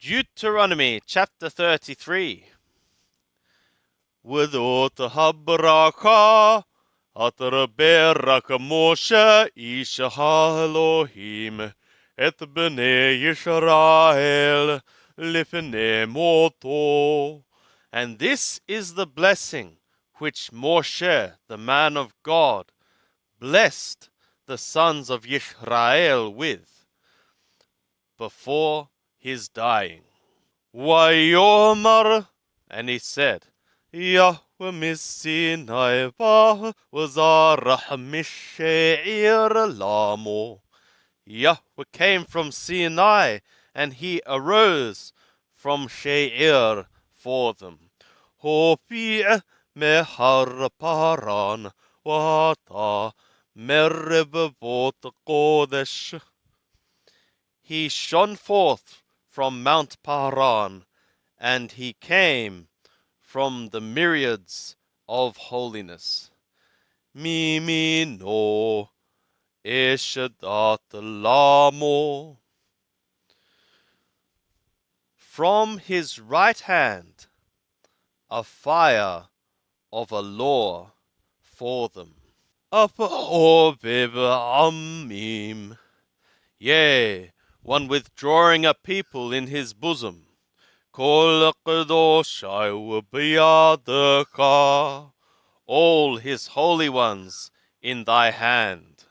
Deuteronomy chapter 33. Without habraka ataraberak Moshe ish Elohim et bnei Yisrael lifnei moto. And this is the blessing which Moshe, the man of God, blessed the sons of Yisrael with before his dying. Wayomar, and he said, Yahweh Missinai ba wazarah mishe'ir lamo. Yahweh came from Sinai, and he arose from She'ir for them. Hopi' mehar paran wata meribot kodesh. He shone forth from Mount Paran, and he came from the myriads of holiness. Mimi no eshadat lamo. From his right hand a fire of a law for them. Up obib amim. Yea, one withdrawing a people in his bosom. Kol kadoshai biyadeka, all his holy ones in thy hand.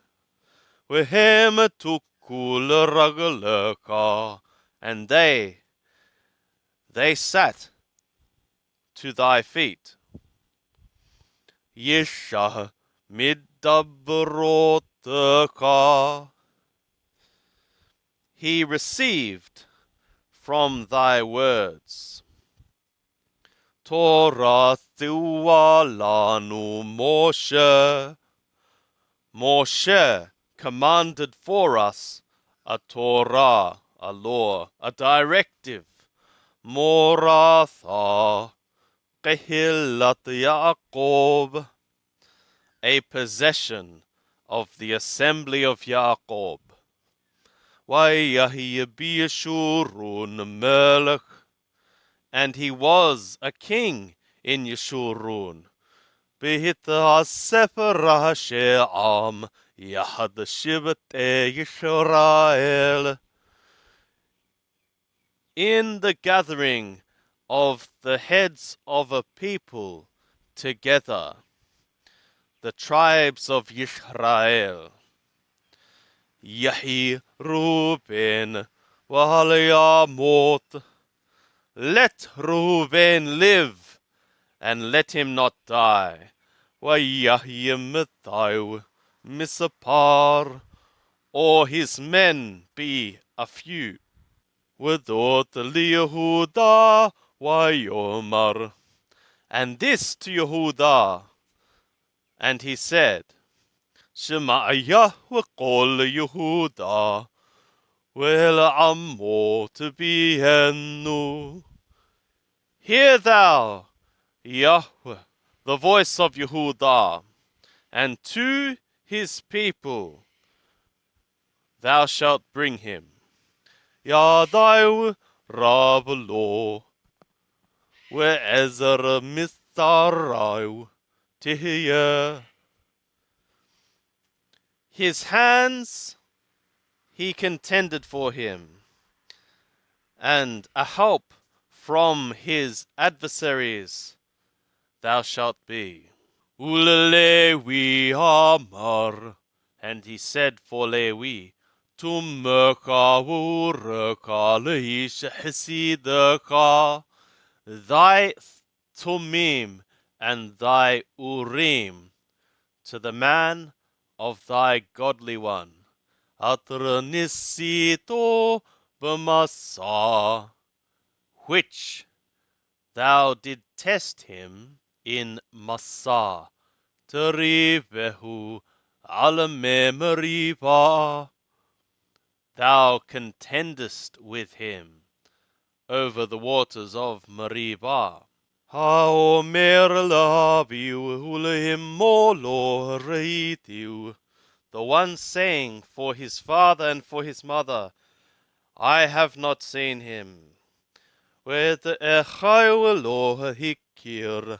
Vehem tukul ragaleka, and they sat to thy feet. Yeshah midabroteka, he received from thy words. Torah thualanu Moshe. Moshe commanded for us a Torah, a law, a directive. Moratha Kehilat Yaakov, a possession of the assembly of Yaakov. Wayahi Biyashurun Melech, and he was a king in Yeshurun. Behita Sephara She'am Yahad Shivate Yisrael, in the gathering of the heads of a people together, the tribes of Yisrael. Yahi Reuben Wahalayamot, let Reuben live, and let him not die. Wayahimithayu Misapar, or his men be a few. Without Yehuda Wayomar, and this to Yehuda, and he said, Shema Yahweh Kol Yehuda, Wel Amo Tebihenu. Hear thou, Yahweh, the voice of Yehuda, and to his people thou shalt bring him. Yadayu Rablo, We'ezer Mitharayu Tihya. His hands he contended for him, and a help from his adversaries thou shalt be. Ulelewi Amar, and he said for Lewi, Tumeka ureka leish hasideka, thy Tumim and thy Urim to the man of thy godly one. Atranisito b'masa, which thou did test him in Massa, Terivehu alame Meriba, thou contendest with him over the waters of Meribah. Haomer laviu ulehim molo reitiu, the one saying for his father and for his mother, I have not seen him. with the Echaiwalo Hikir,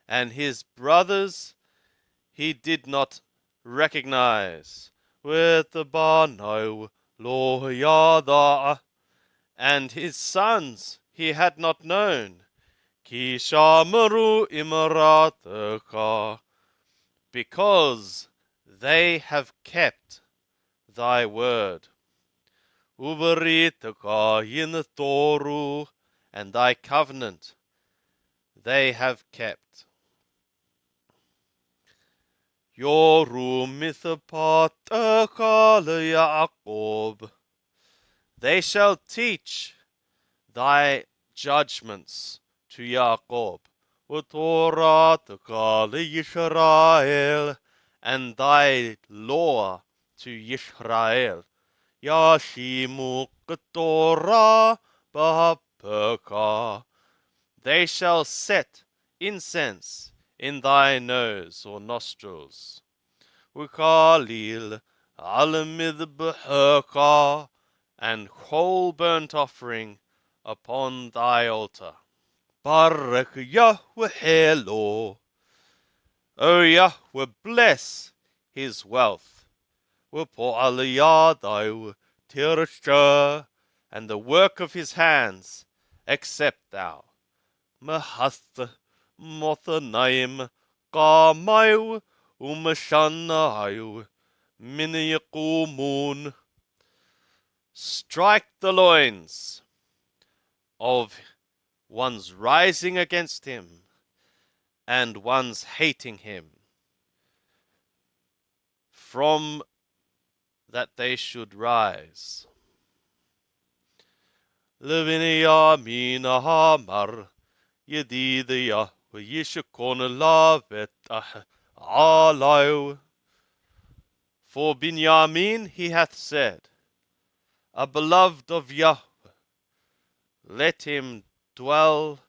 and his brothers he did not recognize, with the Banau Lohyada, and his sons he had not known. Kishamaru Imarataka, because they have kept thy word. Uberitaka Yinatoru, and thy covenant they have kept. Yoru Mithapataka Yaakov, they shall teach thy judgments to Jacob, Utorataka Yisrael, and thy law to Yisrael. Yashimu Ketorah Bahapaka, they shall set incense in thy nose or nostrils. Ukalil Alamidbahaka, and whole burnt offering upon thy altar. Barak Yahweh Helo, O Yahweh, bless his wealth. Upo'aliyadai Tirsha, and the work of his hands accept thou. Mahath Mothanaim Qamayu Umashanayu Miniyakumun, strike the loins of one's rising against him and one's hating him, from that they should rise. Leviniyamina Hamar Yedidiyah Yishakon Lavet Alayu, for Binyamin he hath said, a beloved of Yahweh, let him dwell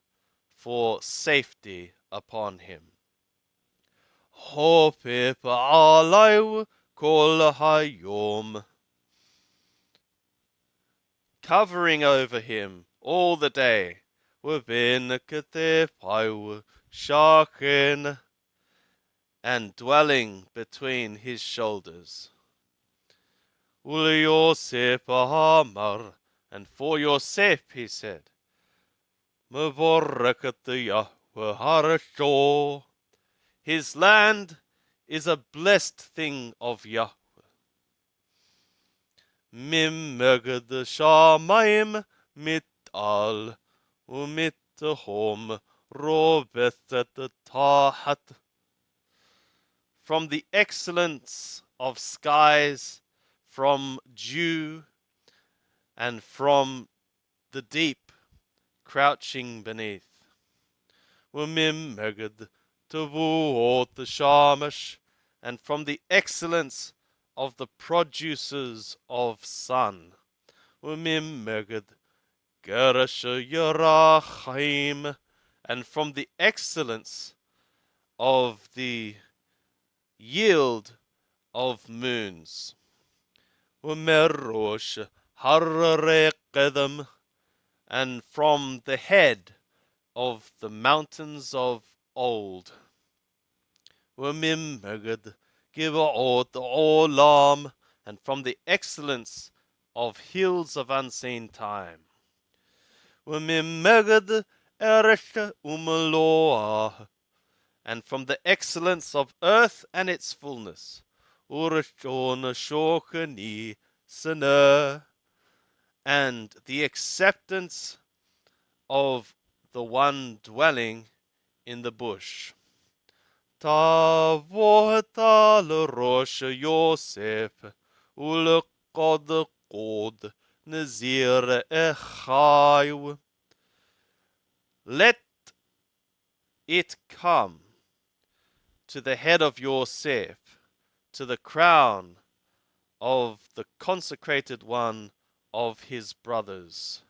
for safety upon him. Hopep alayu kol hayom, covering over him all the day, within ketepayu shaken, and dwelling between his shoulders. Uli Yosef Hamar, and for Yosef he said, Mevoreket Yahweh Harasho, his land is a blessed thing of Yahweh. Mimeged Shamayim mital, umitahom rovethet tahat, from the excellence of skies, from dew, and from the deep crouching beneath. Wemimeged Tavuot the Shamash, and from the excellence of the producers of sun. Wemimeged Gerasha Yerachim, and from the excellence of the yield of moons. Umerosh Hararekedem, and from the head of the mountains of old. Umimeged Givaot Olam, and from the excellence of hills of unseen time. Umimeged Eresh Umaloah, and from the excellence of earth and its fullness. Urashon Shokani Sinner, and the acceptance of the one dwelling in the bush. Tavota l'rosh Yosef ul'kod kod nazir echayu. Let it come to the head of Yosef, to the crown of the consecrated one of his brothers.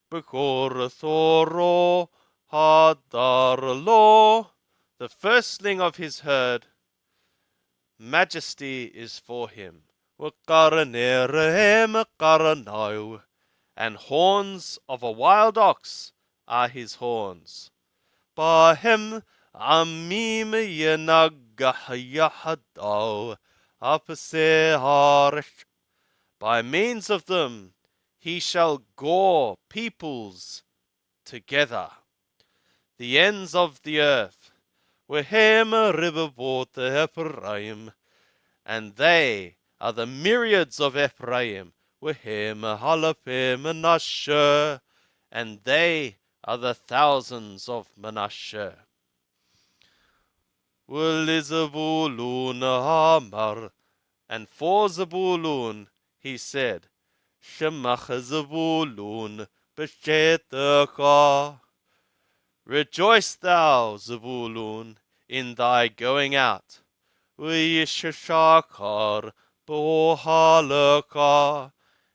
Bekor Thoro Hadar Lo, the firstling of his herd, majesty is for him. Wakarenerehem karanayu, and horns of a wild ox are his horns. Bahem amim yenagahayahadao apseharish. By means of them he shall gore peoples together, the ends of the earth. Wehem ribavot Ephraim, and they are the myriads of Ephraim. Wehem halafim Menashe, and they are the thousands of Menashe. Ulizabulun Hamar, and for Zabulun he said, Shemach Zabulun b'shetecha. Rejoice thou, Zabulun, in thy going out. Yishshakar b'ohalecha,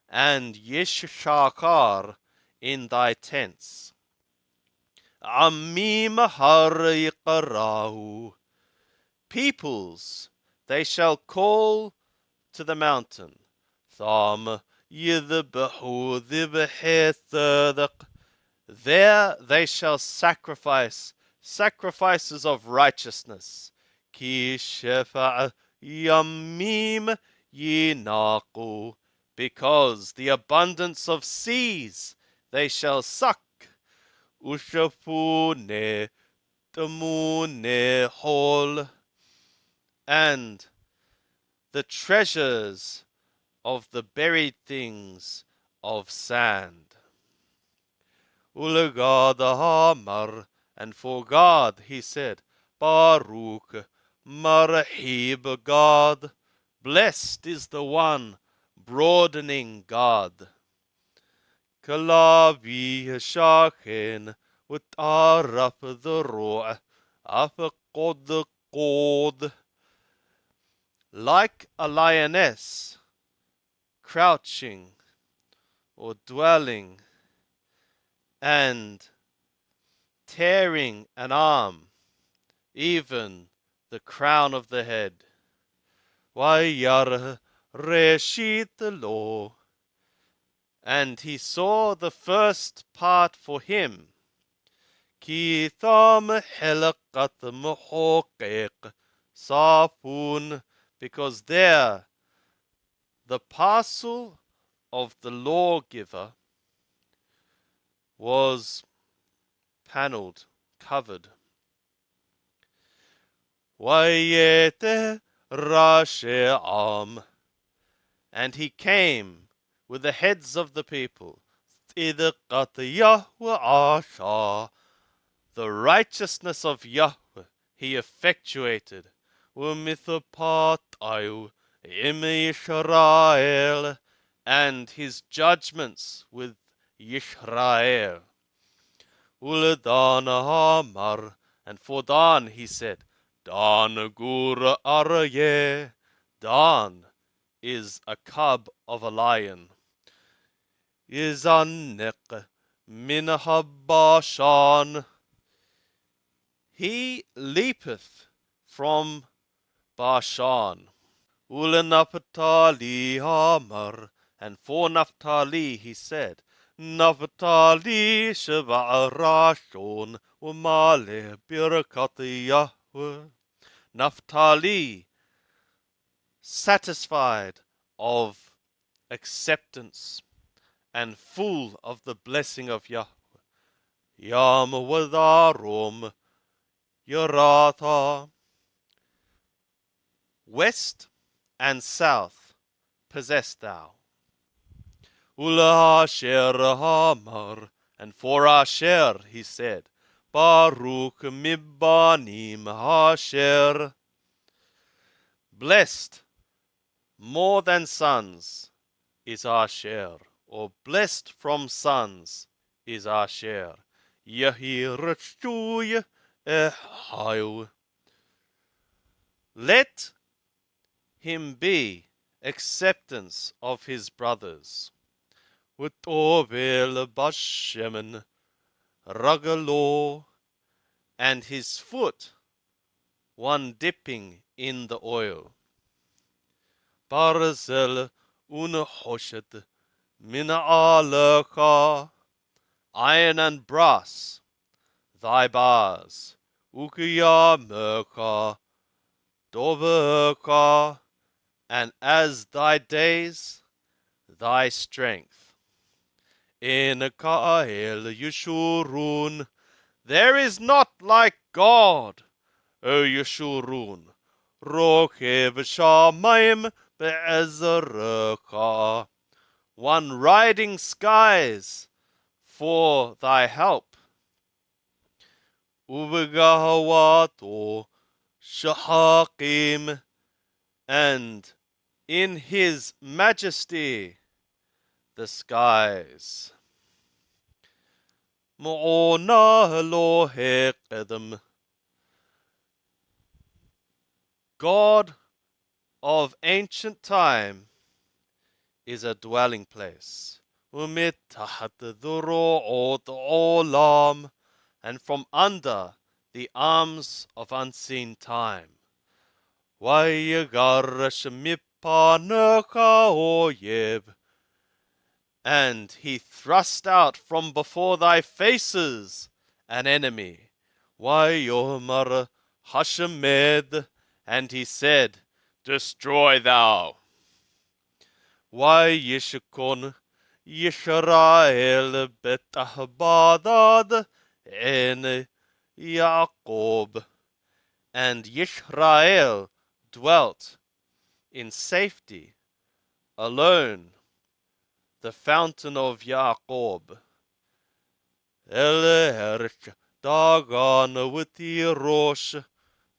and Yishshakar in thy tents. Amim harikarahu. Peoples they shall call to the mountain. Tham yidhbahu dhibhethadak. There they shall sacrifice sacrifices of righteousness. Ki shefa yamim yinaku. Because the abundance of seas they shall suck. Ushafune tamune hol. And the treasures of the buried things of sand. Ulegad Hamar, and for God he said, Baruch Marhib God, blessed is the one broadening God. Kalavi Shachen, with Araf the Roa, Afakod the Kod, like a lioness, crouching or dwelling, and tearing an arm, even the crown of the head. Vayar reshit lo, and he saw the first part for him. Ki tham helakat mohokek safun, because there the parcel of the lawgiver was panelled, covered. Wayete Rationale, and he came with the heads of the people. The righteousness of Yahweh he effectuated. Umithapatayu im Yisrael, and his judgments with Yisrael. Uledan Hamar, and for Dan he said, Dan gur arye. Dan is a cub of a lion. Izanek min habashan. He leapeth from Bashan. Ulenaphtali Hamar, and for Naphtali he said, Naphtali sheva rashon umale birkat Yahweh. Naphtali, satisfied of acceptance and full of the blessing of Yahweh. Yam wadarom yaratha. West and south possess thou. Ula Asher Hamar, and for Asher he said, Baruch mibanim Asher. Blessed more than sons is Asher, or blessed from sons is Asher. Yehi Retshuy Ehayu. Let him be acceptance of his brothers. With Ovel Bashemen Ragalo, and his foot one dipping in the oil. Barzel Unhoshet Mina alaka, iron and brass, thy bars, Ukiya merka, Doverka, and as thy days, thy strength. In Kael Yeshurun, there is not like God, O Yeshurun. Rokev Shamayim Be'ezerka, one riding skies for thy help. Ubegahawato Shahakim, and in his majesty the skies. Mo'ona Elohe Kedem, God of ancient time, is a dwelling place. Umitahat Dhuro Olam, and from under the arms of unseen time. Wayagarash Mipanaka Oyeb, and he thrust out from before thy faces an enemy. Wayomar Hashemed, and he said, destroy thou. Wayishkon Yisrael betahbadad en Yaakov, and Yisrael dwelt in safety alone, the fountain of Yaakov. Eleherch Dagon with the Rosh,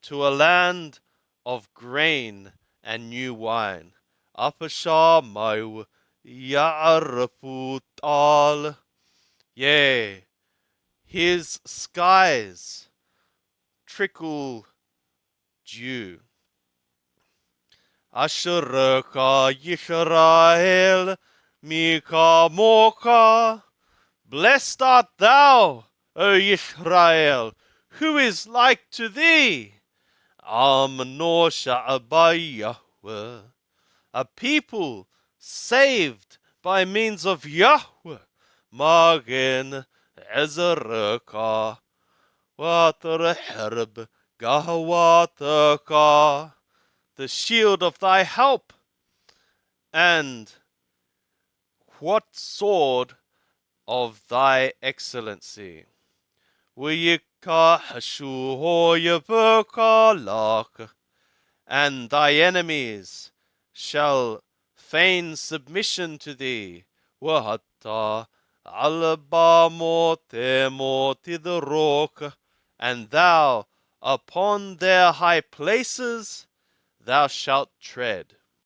to a land of grain and new wine. Apashamau Ya'arputal, yea, his skies trickle dew. Asherka Yisrael Mika Moka, blessed art thou, O Yisrael, who is like to thee? Amnosha Abayahweh, a people saved by means of Yahweh. Magen Ezerka, Water Herb Gahawataka, the shield of thy help, and what sword of thy excellency. Wiyika Hashuhoyabukalak, and thy enemies shall feign submission to thee. Wahata Alabamotemotidrok, and thou upon their high places thou shalt tread.